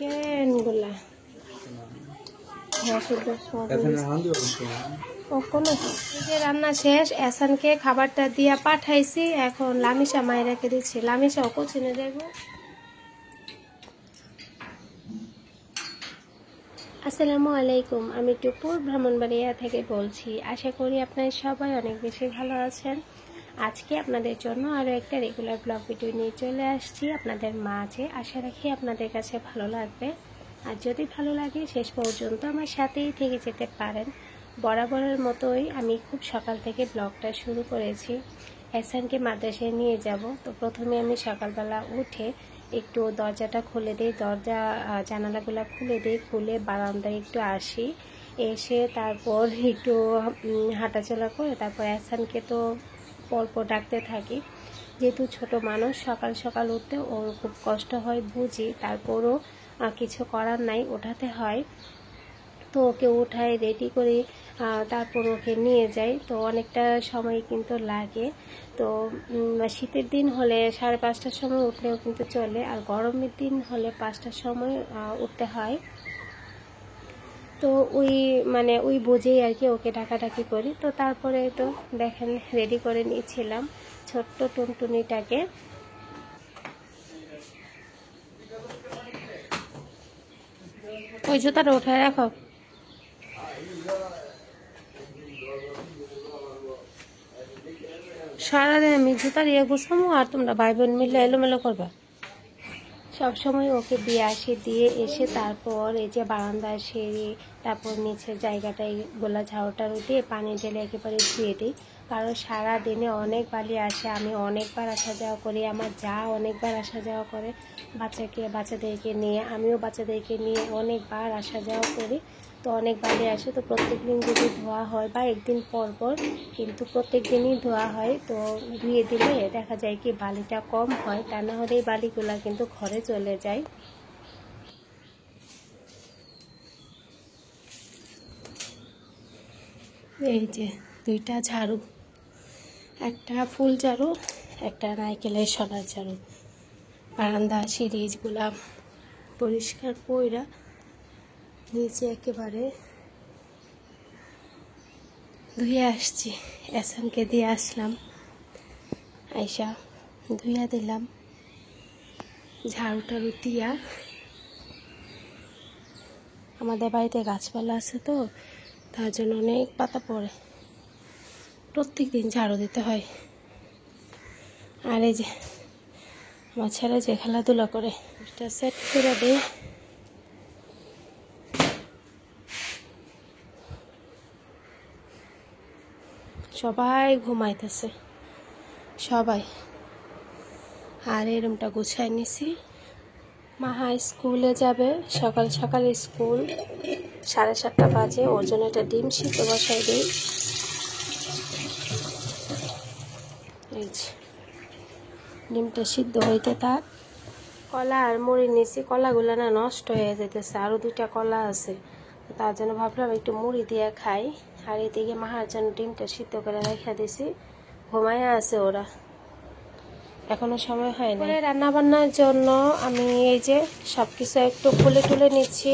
চিকেনগুলা রান্না শেষ। এসানকে খাবারটা দিয়া পাঠাইছি, এখন লামিশা মায়েরাকে দিচ্ছি। লামিশাও কোচিনে যাইব। আসসালামু আলাইকুম, আমি টুপুর ব্রাহ্মণবাড়িয়া থেকে বলছি। আশা করি আপনারা সবাই অনেক বেশি ভালো আছেন। আজকে আপনাদের জন্য আরও একটা রেগুলার ব্লগ ভিডিও নিয়ে চলে আসছি আপনাদের মাঝে। আশা রাখি আপনাদের কাছে ভালো লাগবে, আর যদি ভালো লাগে শেষ পর্যন্ত আমার সাথেই থেকে যেতে পারেন। বরাবরের মতোই আমি খুব সকাল থেকে ব্লগটা শুরু করেছি। এসানকে মাদ্রাসায় নিয়ে যাব। তো প্রথমে আমি সকালবেলা উঠে একটু দরজাটা খুলে দিই, দরজা জানালাগুলো খুলে দিই, খুলে বারান্দায় একটু আসি, এসে তারপর একটু হাঁটাচলা করে তারপর এসানকে তো পরপর ডাকতে থাকি। যেহেতু ছোট মানুষ, সকাল সকাল উঠতে ওর খুব কষ্ট হয় বুঝি, তারপরও কিছু করার নাই, ওঠাতে হয়। তো ওকে উঠায় রেডি করে তারপর ওকে নিয়ে যাই। তো অনেকটা সময় কিন্তু লাগে। তো শীতের দিন হলে 5:30টার সময় উঠলেও কিন্তু চলে, আর গরমের দিন হলে 5টার সময় উঠতে হয়। তো ওই বুঝেই আর কি ওকে ডাকাডাকি করি। তো তারপরে তো দেখেন রেডি করে নিয়েছিলাম ছোট্ট টুনটুনিটাকে। ওই জুতাটা উঠায় রাখো। সারাদিন আমি জুতার গুছামো আর তোমরা ভাই বোন মিলে এলোমেলো করবা। সবসময় ওকে দিয়ে আসি, দিয়ে এসে তারপর এই যে বারান্দার সিঁড়ি, তারপর নিচের জায়গাটায় গোলা ঝাড়ুটারু দিয়ে পানি ঢেলে একেবারে ধুয়ে দিই। কারণ সারা দিনে অনেক বালি আসে, আমি অনেকবার আসা যাওয়া করি, আমার যা অনেকবার আসা যাওয়া করে বাচ্চাদেরকে নিয়ে, আমিও বাচ্চাদেরকে নিয়ে অনেকবার আসা যাওয়া করি। তো অনেক বালি আসে। তো প্রত্যেক দিন যদি ধোয়া হয় বা একদিন পর পর, কিন্তু প্রত্যেক দিনই ধোয়া হয়। তো ধুয়ে দিলে দেখা যায় কি বালিটা কম হয়, তা না হলে এই বালিগুলা কিন্তু ঘরে চলে যায়। এই যে 2টা ঝাড়ু, একটা ফুল ঝাড়ু, একটা নারকেলের সরার ঝাড়ু। বারান্দা সিঁড়িগুলা পরিষ্কার কইরা নিচে একেবারে ধুয়ে আসছি। এসানকে দিয়ে আসলাম, আইসা ধুইয়া দিলাম। ঝাড়ুটারু দিয়া, আমাদের বাড়িতে গাছপালা আছে তো তার জন্য অনেক পাতা পড়ে, প্রত্যেক দিন ঝাড়ু দিতে হয়। আর এই যে আমার ছেলে যে খেলাধুলা করে, এটা সেট করে দিই। সবাই ঘুমাইতেছে, সবাই। আর এই রুমটা গুছাই নিছি। মাহা স্কুলে যাবে, সকাল সকাল স্কুল, 7:30 বাজে। ওর জন্য একটা ডিম সিদ্ধ বসাই দিই। এই যে ডিমটা সিদ্ধ হইতে থাক। কলা আর মুড়ি নিছি, কলাগুলো না নষ্ট হয়ে যেতেছে, আরও 2টা কলা আছে, তার জন্য ভাবলাম একটু মুড়ি দিয়ে খাই। আর এদিকে মাহার জন্য ডিমটা সিদ্ধ করে রেখে দিছি, ঘুমাইয়া আছে ওরা, এখনো সময় হয় না। রান্না বান্নার জন্য আমি এই যে সব কিছু একটু খুলে টুলে নিচ্ছি।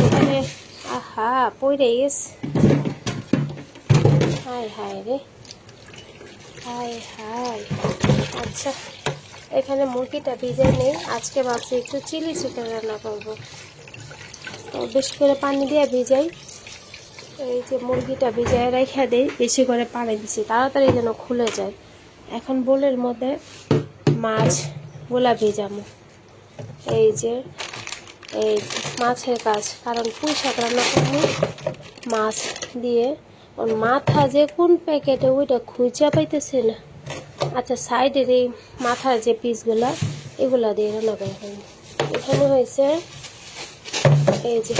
এখানে আহা পড়ে গেছে, হায় হায় রে, হায় হায়। আচ্ছা, এখানে মুরগিটা ভিজাই নেই, আজকে ভাবছি একটু চিলি চিকেন রান্না করবো। তো বেশি করে পানি দিয়ে ভিজাই। এই যে মুরগিটা ভিজায় রেখে দিই, বেশি করে পানি দিছি তাড়াতাড়ি যেন খুলে যায়। এখন বোলের মধ্যে মাছগুলা ভিজামো। এই যে মাছের কাজ, কারণ পুঁই শাক রান্না করবো মাছ দিয়ে। ওর মাথা যে কোন প্যাকেটে ওইটা খুঁজা পাইতেছে না। আচ্ছা, সাইডের এই মাথার যে পিসগুলা, এগুলা দিয়ে রান্না করে ফেলবো। এখানে হয়েছে এই যে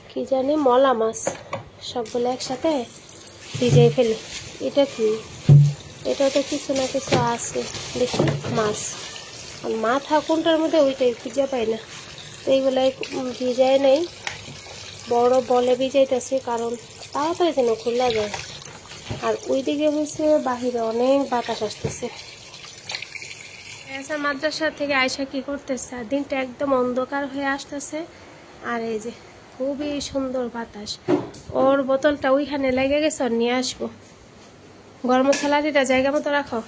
কি জানি মলা মাছ, সবগুলো একসাথে ভিজিয়ে ফেলি। এটা কি, এটা তো কিছু না কিছু আছে, দেখি মাছ। মাথা কোনটার মধ্যে ওইটাই খুঁজে পাই না। তো এইগুলাই ভিজাই নেই, বড় বলে ভিজাইতেছি, কারণ তাড়াতাড়ি যেন খোলা যায়। আর ওইদিকে হয়েছে বাহিরে অনেক বাতাস আসতেছে। আচ্ছা, মাদ্রাসা থেকে আয়সা কি করতেছে, আর দিনটা একদম অন্ধকার হয়ে আসতেছে। আর এই যে খুবই সুন্দর বাতাস। ওর বোতলটা ওইখানে লেগে গেছে, ওর নিয়ে আসবো। গরম মশলাটা জায়গা মতো রাখো।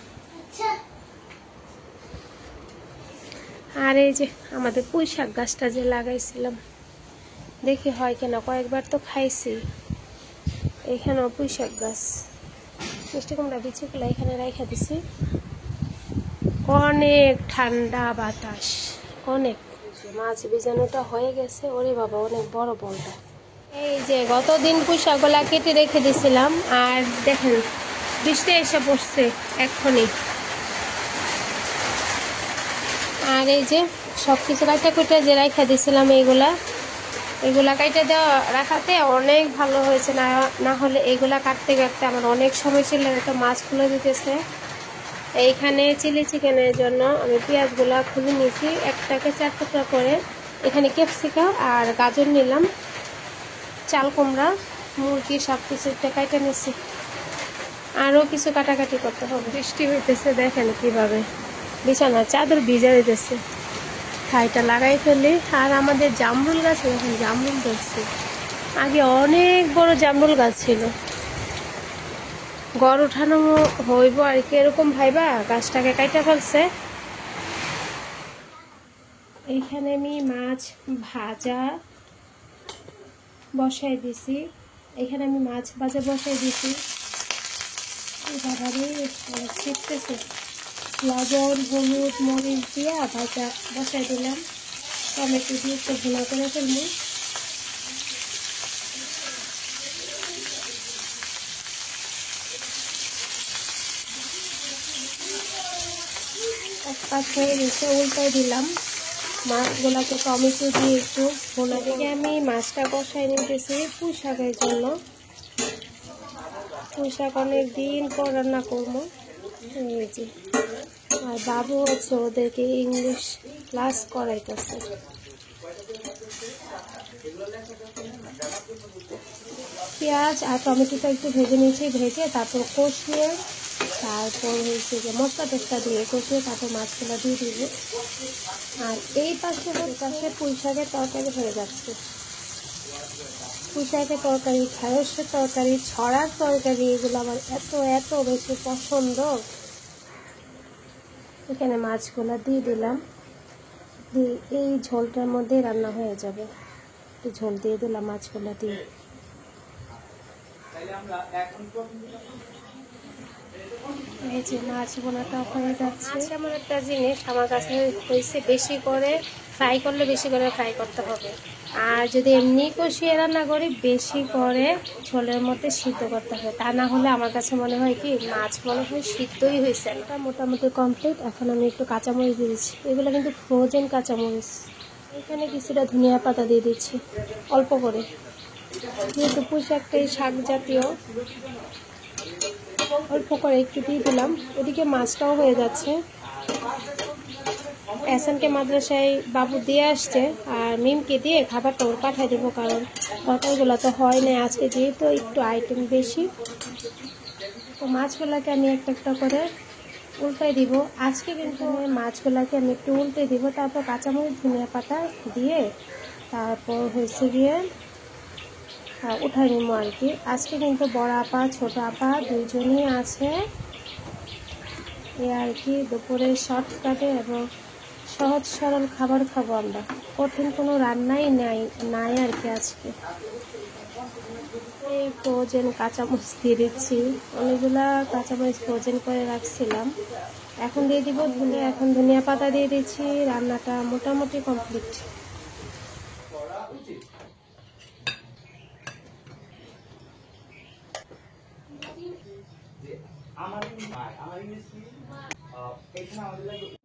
আর এই যে আমাদের পুঁই শাক গাছটা যে লাগাইছিলাম, দেখি হয় কিনা, কয়েকবার তো খাইছি। এইখানেও পুঁই শাক গাছ, মিষ্টি কুমড়া বিচিগুলো এখানে রেখে দিছি। অনেক ঠান্ডা বাতাস, অনেক। মাছ বিজানোটা হয়ে গেছে। ওরে বাবা, অনেক বড় বলটা। এই যে গতদিন পুঁই শাকগুলা কেটে রেখে দিছিলাম, আর দেখেন বৃষ্টি এসে পড়ছে এক্ষুনি। আর এই যে সব কিছু কাটা কুটে যে রেখে দিছিলাম, এগুলা কাটে দেওয়া রাখাতে অনেক ভালো হয়েছে। না হলে এগুলা কাটতে কাটতে আমার অনেক সময় ছিল। তো মাছ খুলে দিতেছে। এইখানে চিলি চিকেনের জন্য আমি পেঁয়াজগুলা খুলে নিয়েছি, একটাকে 4 টুকরা করে। এখানে ক্যাপসিকাম আর গাজর নিলাম, চাল কুমড়া, মুরগি, সব কিছু একটা কাটে নিয়েছি। আরও কিছু কাটাকাটি করতে হবে। বৃষ্টি হইতেছে, দেখেন কিভাবে বিছানার চাদর ভিজে দিতেছে। ঠাইটা লাগাই ফেলি। আর আমাদের জামরুল গাছ, এখন জামরুল ধরছে। আগে অনেক বড় জামরুল গাছ ছিল। গড় উঠানো হইব আর কি, এরকম ভাইবা গাছটাকে কাইটা ফেলছে। এইখানে আমি মাছ ভাজা বসাই দিছি। এখানে আমি মাছ ভাজা বসাই দিছি। ছিটতেছে। লবণ, হলুদ, মরিচ দিয়া ভাজা বসাই দিলাম। টমেটো দিয়ে একটু ভুনা করে ফেলবো। এক পাশ হয়ে গেছে, উল্টাই দিলাম। মাছগুলাকে টমেটো দিয়ে একটু ভুনা দিকে আমি মাছটা বসাই নিতেছি পুঁই শাকের জন্য। পুঁই শাক অনেক দিন পর রান্না করবো। এই যে আর বাবু হচ্ছে ওদেরকে ইংলিশ ক্লাস করাইতেছে। পেঁয়াজ আর টমেটোটা একটু ভেজে নিয়েছি, ভেজে তারপর কষিয়ে, তারপর হচ্ছে যে মশলা টসলা দিয়ে কষিয়ে তারপর মাছগুলো দিয়ে দিব। আর এই পাশে পুঁই শাকের তরকারি হয়ে যাচ্ছে। পুঁই শাকের তরকারি, ঢেঁড়সের তরকারি, ছড়ার তরকারি, এগুলো আমার এত এত বেশি পছন্দ। এখানে মাছগুলো দিয়ে দিলাম, দিয়ে এই ঝোলটার মধ্যে রান্না হয়ে যাবে। ঝোল দিয়ে দিলাম মাছগুলো দিয়ে। এই যে মাছ বোনাটা হয়ে যাচ্ছে। এমন একটা জিনিস আমার কাছে হয়েছে, বেশি করে ফ্রাই করলে বেশি করে ফ্রাই করতে হবে। আর যদি এমনি কষিয়ে রান্না করি, বেশি করে ঝোলের মধ্যে সিদ্ধ করতে হবে। তা না হলে আমার কাছে মনে হয় কি মাছ মনে হয় সিদ্ধই হয়েছে না। মোটামুটি কমপ্লিট। এখন আমি একটু কাঁচামরিচ দিয়ে দিচ্ছি। এগুলো কিন্তু ফ্রোজেন কাঁচামরিচ। এখানে কিছুটা ধনিয়া পাতা দিয়ে দিচ্ছি অল্প করে, যেহেতু পুঁই শাকটাই শাক জাতীয়, অল্প করে একটু দিয়ে দিলাম। ওদিকে মাছটাও হয়ে যাচ্ছে। এহসানকে মাদ্রাসায় বাবু দিয়ে আসছে, আর মিমকে দিয়ে খাবারটা ওর পাঠাই দেবো, কারণ তরকারিগুলো তো হয় না আজকে, যেহেতু একটু আইটেম বেশি। তো মাছগুলোকে আমি একটা একটা করে উল্টাই দিব। আজকে কিন্তু মাছগুলোকে আমি একটু উল্টে দিব, তারপর কাঁচামরিচ ধনিয়া পাতা দিয়ে তারপর হয়েছে গিয়ে উঠাই নিবো আর কি। আজকে কিন্তু বড় আপা ছোট আপা দুইজনই আছে। এ আর কি দুপুরে শর্টকাটে এবং সহজ সরল খাবার খাবো আমরা। কঠিন কোনো রান্নাই নাই আর কি আজকে। এই ফ্রোজেন কাঁচামরিচ দিয়ে দিচ্ছি, অনেকগুলা কাঁচামরিচ ফ্রোজেন করে রাখছিলাম। এখন দিয়ে দিব ধনিয়া, এখন ধনিয়া পাতা দিয়ে দিচ্ছি। রান্নাটা মোটামুটি কমপ্লিট।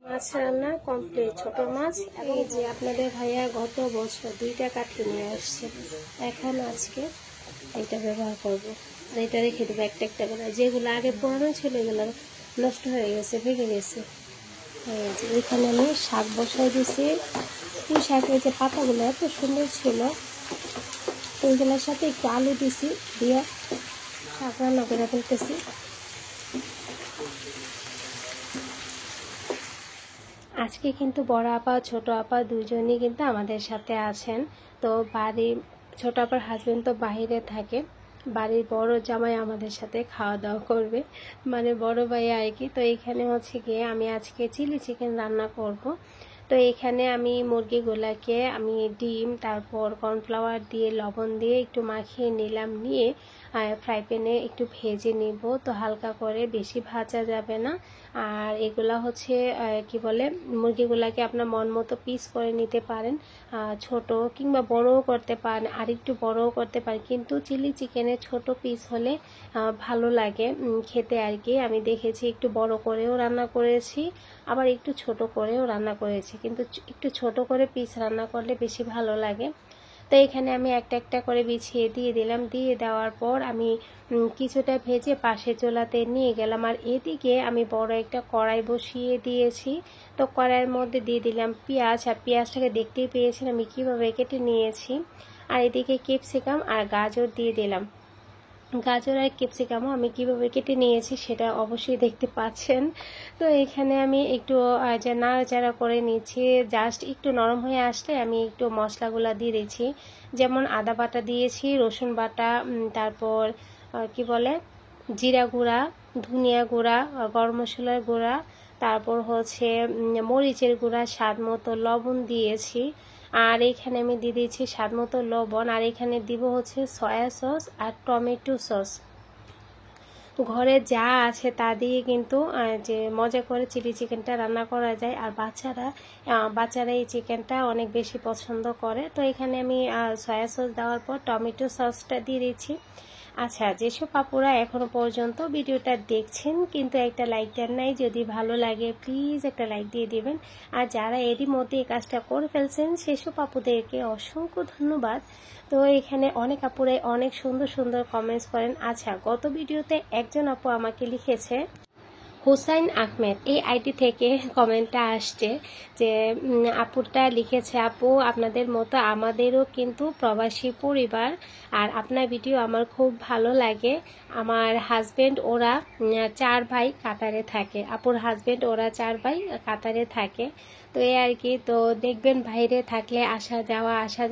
মাছ রান্না কমপ্লিট, ছোট মাছ। এই যে আপনাদের ভাইয়া গত বছর 2টা কাঠি নিয়ে আসছে, এখন আজকে এটা ব্যবহার করব। এটা রেখে দেবো একটা একটা করে। যেগুলো আগে পুরানো ছিল এগুলো নষ্ট হয়ে গেছে, ভেঙে গেছে। এই যে এখানে আমি শাক বসাই দিয়েছি। এই শাকের যে পাতাগুলো এত সুন্দর ছিল, ওইগুলোর সাথে একটু আলু দিছি, দিয়ে শাক রান্না করে ফেলতেছি। আজকে কিন্তু বড় আপা ছোট আপা দুজনই কিন্তু আমাদের সাথে আছেন। তো ছোট আপার হাজবেন্ড তো বাইরে থাকে, বাড়ির বড় জামাই আমাদের সাথে খাওয়া দাওয়া করবে, মানে বড় ভাই আর কি। তো এখানে হচ্ছে গিয়ে আমি আজকে চিলি চিকেন রান্না করব। তো এখানে আমি মুরগিগুলাকে আমি ডিম তারপর কর্নফ্লাওয়ার দিয়ে লবণ দিয়ে একটু মাখিয়ে নিলাম, নিয়ে ফ্রাই প্যানে একটু ভেজে নিব। তো হালকা করে, বেশি ভাজা যাবে না। আর এগুলা হচ্ছে কি বলে, মুরগিগুলাকে আপনার মন মতো পিস করে নিতে পারেন, ছোট কিংবা বড়ও করতে পারেন, আর একটু বড়ও করতে পারেন, কিন্তু চিলি চিকেনের ছোট পিস হলে ভালো লাগে খেতে আর কি। আমি দেখেছি একটু বড় করেও রান্না করেছি, আবার একটু ছোট করেও রান্না করেছি, কিন্তু একটু ছোট করে পিস রান্না করলে বেশি ভালো লাগে। তো এখানে আমি একটা একটা করে বিছিয়ে দিয়ে দিলাম। দিয়ে দেওয়ার পর আমি কিছুটা ভেজে পাশে চুলাতে নিয়ে গেলাম। আর এদিকে আমি বড় একটা কড়াই বসিয়ে দিয়েছি। তো কড়াইয়ের মধ্যে দিয়ে দিলাম পেঁয়াজ, আর পেঁয়াজটাকে দেখতেই পেয়েছেন আমি কিভাবে কেটে নিয়েছি। আর এদিকে ক্যাপসিকাম আর গাজর দিয়ে দিলাম। গাজর আর ক্যাপসিকামও আমি কিভাবে কেটে নিয়েছি সেটা অবশ্যই দেখতে পাচ্ছেন। তো এখানে আমি একটু যে নাড়াচাড়া করে নিচ্ছি, জাস্ট একটু নরম হয়ে আসলে আমি একটু মশলাগুলো দিয়ে দিচ্ছি। যেমন আদা বাটা দিয়েছি, রসুন বাটা, তারপর কি বলে জিরা গুঁড়া, ধনিয়া গুঁড়া, গরম মশলার গুঁড়া, তারপর হচ্ছে মরিচের গুঁড়া, স্বাদ মতো লবণ দিয়েছি। আর এখানে আমি দিয়ে দিয়েছি স্বাদ মতো লবণ। আর এখানে দিব হচ্ছে সয়া সস আর টমেটো সস। ঘরে যা আছে তা দিয়ে কিন্তু যে মজা করে চিলি চিকেনটা রান্না করা যায়। আর বাচ্চারা এই চিকেনটা অনেক বেশি পছন্দ করে। তো এখানে আমি সয়া সস দেওয়ার পর টমেটো সসটা দিয়ে দিচ্ছি। আচ্ছা, যেসব আপুরা এখনো পর্যন্ত ভিডিওটা দেখছেন কিন্তু একটা লাইক দেন নাই, যদি ভালো লাগে প্লিজ একটা লাইক দিয়ে দিবেন। আর যারা এরই মধ্যে এই কাজটা করে ফেলছেন সেসব আপুদেরকে অসংখ্য ধন্যবাদ। তো এখানে অনেক আপুরাই অনেক সুন্দর সুন্দর কমেন্টস করেন। আচ্ছা, গত ভিডিওতে একজন আপু আমাকে লিখেছে, হুসাইন আহমেদ, এই আইডি থেকে কমেন্টটা আসছে যে আপুটা লিখেছে, আপু আপনাদের মতো আমাদেরও কিন্তু প্রবাসী পরিবার, আর আপনার ভিডিও আমার খুব ভালো লাগে। আমার হাজবেন্ড ওরা 4 ভাই কাতারে থাকে, আপুর হাজবেন্ড ওরা 4 ভাই কাতারে থাকে। তো এই আর কি। তো দেখবেন বাইরে থাকলে আসা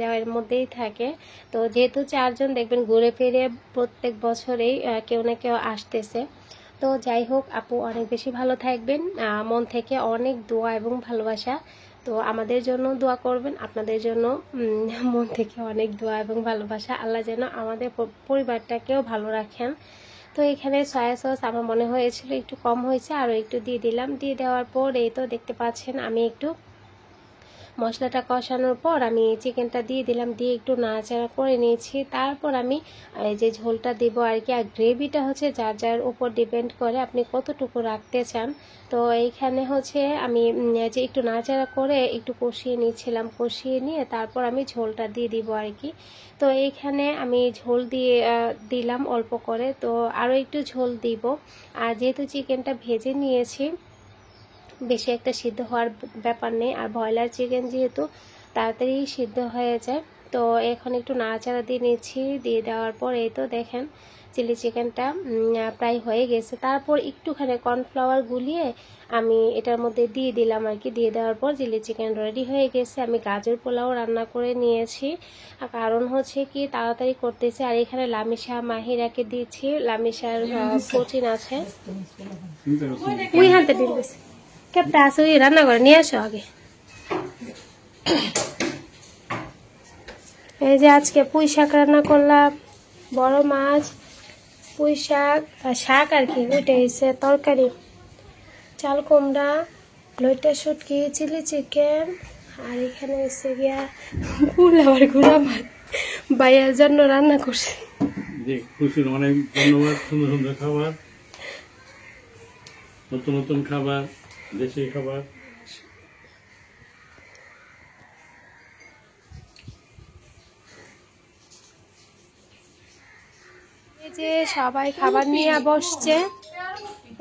যাওয়ার মধ্যেই থাকে। তো যেহেতু 4 জন, দেখবেন ঘুরে ফিরে প্রত্যেক বছরেই কেউ না কেউ আসতেছে। তো যাই হোক, আপু অনেক বেশি ভালো থাকবেন, মন থেকে অনেক দোয়া এবং ভালোবাসা। তো আমাদের জন্য দোয়া করবেন, আপনাদের জন্য মন থেকে অনেক দোয়া এবং ভালোবাসা। আল্লাহ যেন আমাদের পরিবারটাকেও ভালো রাখেন। তো এখানে সয়া সস আমার মনে হয়েছিল একটু কম হয়েছে, আরও একটু দিয়ে দিলাম। দিয়ে দেওয়ার পর এই তো দেখতে পাচ্ছেন আমি একটু মশলাটা কষানোর পর আমি চিকেনটা দিয়ে দিলাম, দিয়ে একটু নাড়াচাড়া করে নিয়েছি। তারপর আমি এই যে ঝোলটা দেবো আর কি। আর গ্রেভিটা হচ্ছে যার যার উপর ডিপেন্ড করে আপনি কতটুকু রাখতে চান। তো এইখানে হচ্ছে আমি যে একটু নাড়াচাড়া করে একটু কষিয়ে নিয়েছিলাম, কষিয়ে নিয়ে তারপর আমি ঝোলটা দিয়ে দিব আর কি। তো এইখানে আমি ঝোল দিয়ে দিলাম অল্প করে, তো আরও একটু ঝোল দিব। আর যেহেতু চিকেনটা ভেজে নিয়েছি, বেশি একটা সিদ্ধ হওয়ার ব্যাপার নেই। আর ব্রয়লার চিকেন যেহেতু তাড়াতাড়ি সিদ্ধ হয়ে যায়। তো এখন একটু নাড়াচাড়া দিয়ে নিচ্ছি। দিয়ে দেওয়ার পর এই তো দেখেন চিলি চিকেনটা প্রায় হয়ে গেছে। তারপর একটুখানি কর্নফ্লাওয়ার গুলিয়ে আমি এটার মধ্যে দিয়ে দিলাম আর কি। দিয়ে দেওয়ার পর চিলি চিকেন রেডি হয়ে গেছে। আমি গাজর পোলাও রান্না করে নিয়েছি, কারণ হচ্ছে কি তাড়াতাড়ি করতেছি। আর এখানে লামিশা মাহিরাকে দিচ্ছি, লামিশার প্রোটিন আছে। ওই হাতে দিন ক্যাপটা আছে, ওই রান্না করে নিয়ে আসো আগে। এই যে আজকে পুঁই শাক রান্না করলাম, বড় মাছ, পুঁই শাক আর শাক আর কি, ওইটা হচ্ছে তরকারি, চাল কুমড়া, লইটা শুটকি, চিলি চিকেন। আর এখানে হচ্ছে গিয়া ফুল আবার গুঁড়া মাছ বাইয়ের জন্য রান্না করছি। অনেক ধন্যবাদ। সুন্দর সুন্দর খাবার, নতুন নতুন খাবার, দেশি খাবার। এই যে সবাই খাবার নিয়ে বসছে,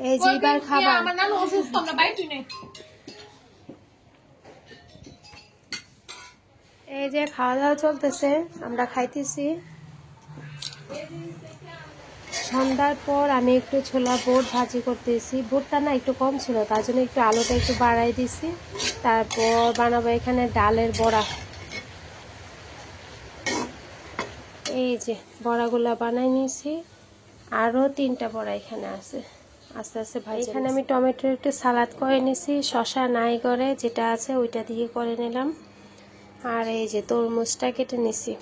এই যে এবার খাবার। এই যে খাওয়া দাওয়া চলতেছে, আমরা খাইতেছি। সন্ধ্যার পর আমি একটু ছোলা বুট ভাজি করতেছি। বুটটা না একটু কম ছিল, তার জন্য একটু আলুটা একটু বাড়াই দিছি। তারপর বানাবো এখানে ডালের বড়া। এই যে বড়াগুলা বানাই নিয়েছি, আরও 3টা বড়া এখানে আছে, আস্তে আস্তে ভাই। এখানে আমি টমেটোর একটু সালাদ করে নিছি, শসা নাই করে যেটা আছে ওইটা দিয়ে করে নিলাম। আর এই যে তরমুজটা কেটে নিছি।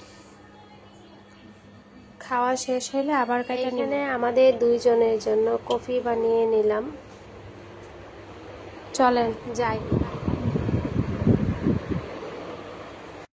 খাওয়া শেষ হলে আবার কেটে নিব। এখানে আমাদের 2 জনের জন্য কফি বানিয়ে নিলাম। চলেন যাই।